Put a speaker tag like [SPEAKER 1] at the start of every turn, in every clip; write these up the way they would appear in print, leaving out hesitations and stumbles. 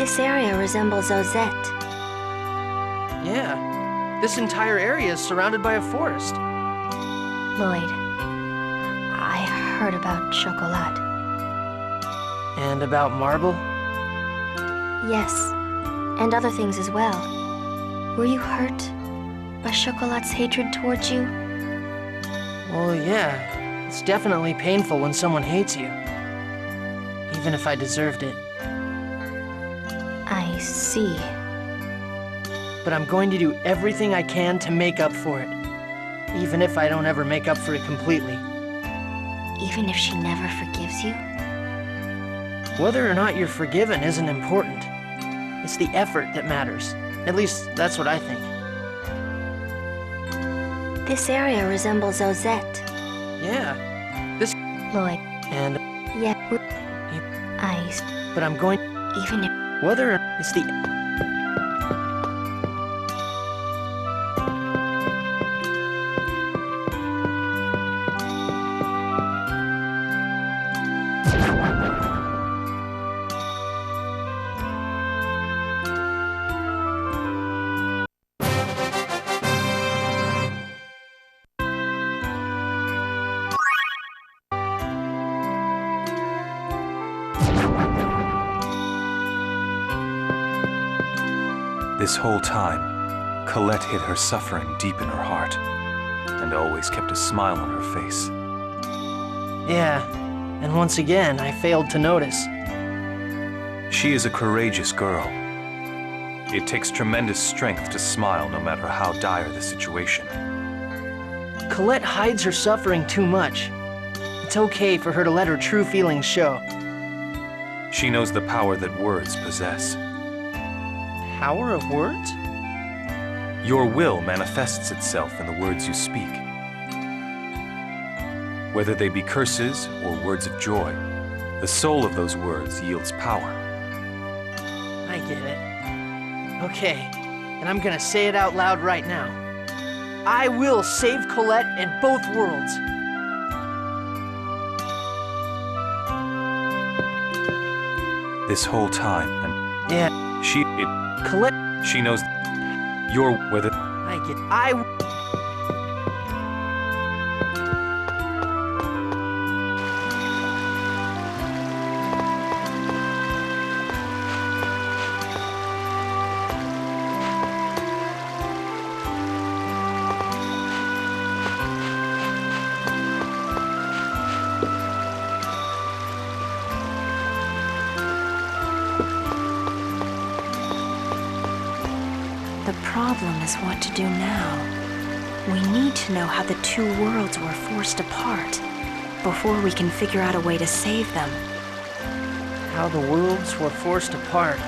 [SPEAKER 1] This area resembles Ozette.
[SPEAKER 2] Yeah, this entire area is surrounded by a forest.
[SPEAKER 1] Lloyd, I heard about Chocolat.
[SPEAKER 2] And about Marble?
[SPEAKER 1] Yes, and other things as well. Were you hurt by Chocolat's hatred towards you?
[SPEAKER 2] Well, yeah. It's definitely painful when someone hates you. Even if I deserved it.
[SPEAKER 1] I see.
[SPEAKER 2] But I'm going to do everything I can to make up for it. Even if I don't ever make up for it completely.
[SPEAKER 1] Even if she never forgives you?
[SPEAKER 2] Whether or not you're forgiven isn't important. It's the effort that matters. At least, that's what I think.
[SPEAKER 1] This area resembles Ozette.
[SPEAKER 2] Yeah. This...
[SPEAKER 1] Lloyd.
[SPEAKER 2] And...
[SPEAKER 1] Yeah.
[SPEAKER 2] But I'm going...
[SPEAKER 1] Even if...
[SPEAKER 2] Whether it's the...
[SPEAKER 3] This whole time, Colette hid her suffering deep in her heart, and always kept a smile on her face.
[SPEAKER 2] Yeah, and once again, I failed to notice.
[SPEAKER 3] She is a courageous girl. It takes tremendous strength to smile no matter how dire the situation.
[SPEAKER 2] Colette hides her suffering too much. It's okay for her to let her true feelings show.
[SPEAKER 3] She knows the power that words possess.
[SPEAKER 2] Power of words?
[SPEAKER 3] Your will manifests itself in the words you speak. Whether they be curses or words of joy, the soul of those words yields power.
[SPEAKER 2] I get it. Okay, and I'm gonna say it out loud right now. I will save Colette in both worlds.
[SPEAKER 3] This whole time, and
[SPEAKER 2] Yeah, Colette,
[SPEAKER 3] she knows your whether.
[SPEAKER 1] The problem is what to do now. We need to know how the two worlds were forced apart before we can figure out a way to save them.
[SPEAKER 2] How the worlds were forced apart.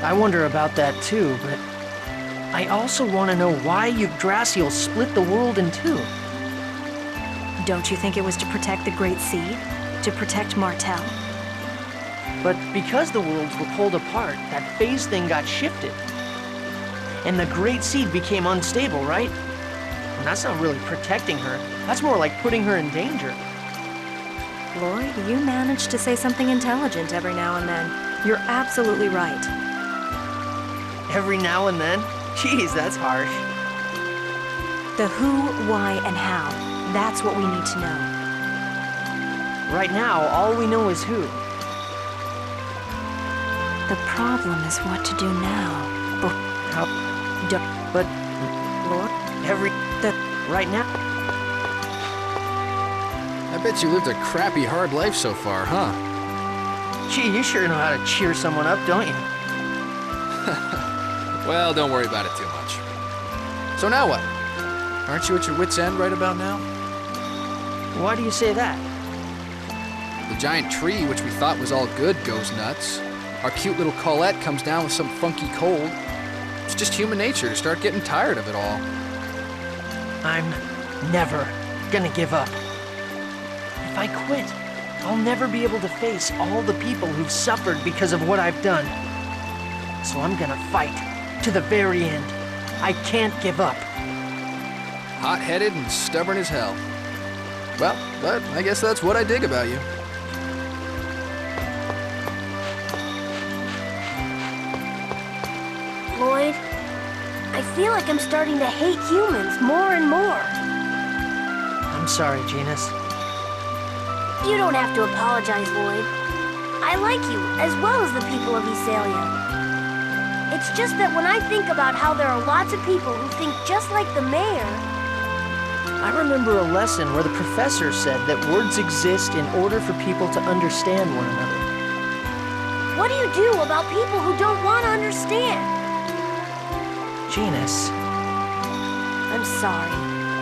[SPEAKER 2] I wonder about that too, but I also want to know why Yggdrasil split the world in two.
[SPEAKER 1] Don't you think it was to protect the Great Seed? To protect Martel?
[SPEAKER 2] But because the worlds were pulled apart, that phase thing got shifted. And the Great Seed became unstable, right? And that's not really protecting her. That's more like putting her in danger.
[SPEAKER 1] Lloyd, you manage to say something intelligent every now and then. You're absolutely right.
[SPEAKER 2] Every now and then? Jeez, that's harsh.
[SPEAKER 1] The who, why, and how. That's what we need to know.
[SPEAKER 2] Right now, all we know is who.
[SPEAKER 1] The problem is what to do now.
[SPEAKER 2] But
[SPEAKER 1] Lord?
[SPEAKER 2] right now...
[SPEAKER 4] I bet you lived a crappy, hard life so far, huh?
[SPEAKER 2] Gee, you sure know how to cheer someone up, don't you?
[SPEAKER 4] Well, don't worry about it too much. So now what? Aren't you at your wit's end right about now?
[SPEAKER 2] Why do you say that?
[SPEAKER 4] The giant tree, which we thought was all good, goes nuts. Our cute little Colette comes down with some funky cold. It's just human nature to start getting tired of it all.
[SPEAKER 2] I'm never gonna give up. If I quit, I'll never be able to face all the people who've suffered because of what I've done. So I'm gonna fight to the very end. I can't give up.
[SPEAKER 4] Hot-headed and stubborn as hell. Well, but I guess that's what I dig about you.
[SPEAKER 5] feel like I'm starting to hate humans more and more.
[SPEAKER 2] I'm sorry, Genus.
[SPEAKER 5] You don't have to apologize, Lloyd. I like you, as well as the people of Esalia. It's just that when I think about how there are lots of people who think just like the mayor...
[SPEAKER 2] I remember a lesson where the professor said that words exist in order for people to understand one another.
[SPEAKER 5] What do you do about people who don't want to understand?
[SPEAKER 2] Genus.
[SPEAKER 5] I'm sorry.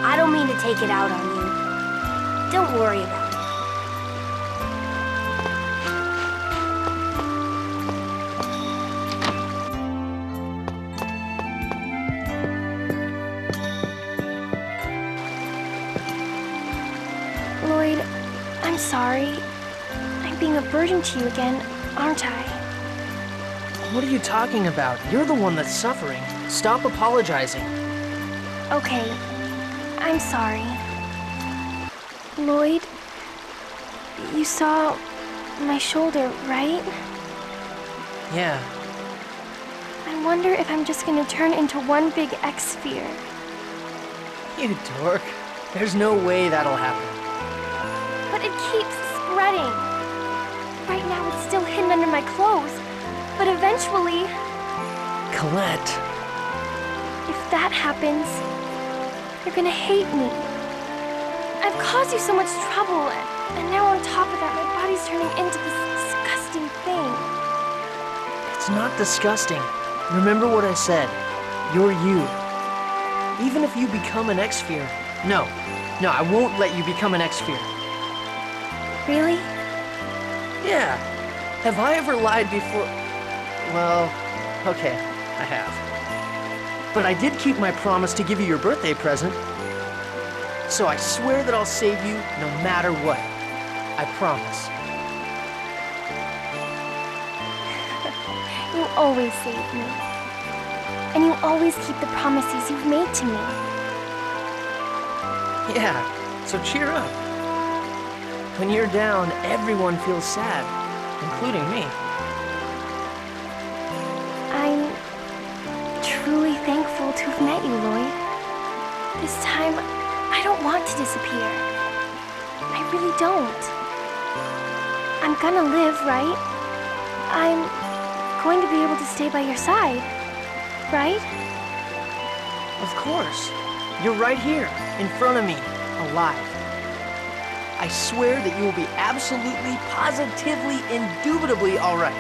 [SPEAKER 5] I don't mean to take it out on you. Don't worry about it.
[SPEAKER 6] Lloyd, I'm sorry. I'm being a burden to you again, aren't I?
[SPEAKER 2] What are you talking about? You're the one that's suffering. Stop apologizing.
[SPEAKER 6] Okay, I'm sorry. Lloyd, you saw my shoulder, right?
[SPEAKER 2] Yeah.
[SPEAKER 6] I wonder if I'm just gonna turn into one big X-sphere.
[SPEAKER 2] You dork. There's no way that'll happen.
[SPEAKER 6] But it keeps spreading. Right now it's still hidden under my clothes, but eventually,
[SPEAKER 2] Colette.
[SPEAKER 6] if that happens, you're gonna hate me. I've caused you so much trouble, and now on top of that, my body's turning into this disgusting thing.
[SPEAKER 2] It's not disgusting. Remember what I said. You're you. Even if you become an X-sphere. No, I won't let you become an X-sphere.
[SPEAKER 6] Really?
[SPEAKER 2] Yeah. Have I ever lied before? Well, okay, I have. But I did keep my promise to give you your birthday present. So I swear that I'll save you no matter what. I promise.
[SPEAKER 6] You always save me. And you always keep the promises you've made to me.
[SPEAKER 2] Yeah, so cheer up. When you're down, everyone feels sad, including me.
[SPEAKER 6] I'm truly thankful to have met you, Lloyd. This time, I don't want to disappear. I really don't. I'm gonna live, right? I'm going to be able to stay by your side, right?
[SPEAKER 2] Of course. You're right here, in front of me, alive. I swear that you will be absolutely, positively, indubitably all right.